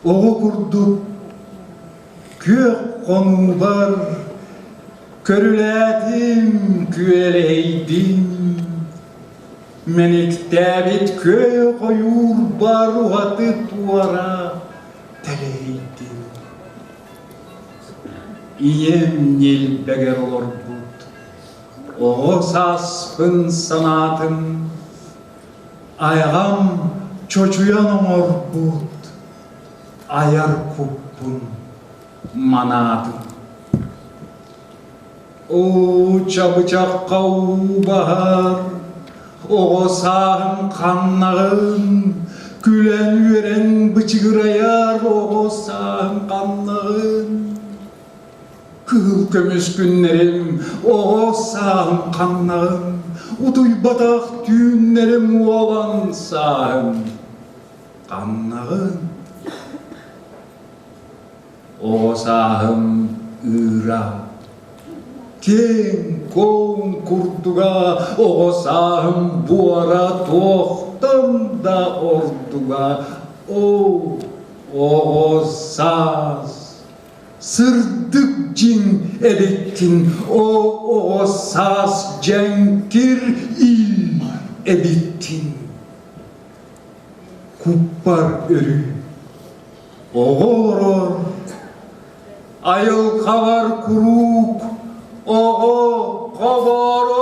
Oğu kurduk, kök konu var, körüledim, küeleydim. Menikte köy koyur baruhatı duvara teleydim. İyem yel beger olur bud, o saspın sanatım. Ayağım çocuyan olur bud, ayar kuppun manadım. O çabucak kavu bahar, o sağım kanlağım, gülen yüren bıçırayar o sağım kanlağım. Kıl kömüş günlerim, o sağım kanlağım, uduy badak düğünlerim olan sağım kanlağım. O sağım ıra, ten kon kurduga, o sağım bu ara tohtam da orduga. O saz, sırdık cin edettin, o saz cenkir il edettin. Kuppar örü, oğulur, ayıl kavar kuruk, o kavar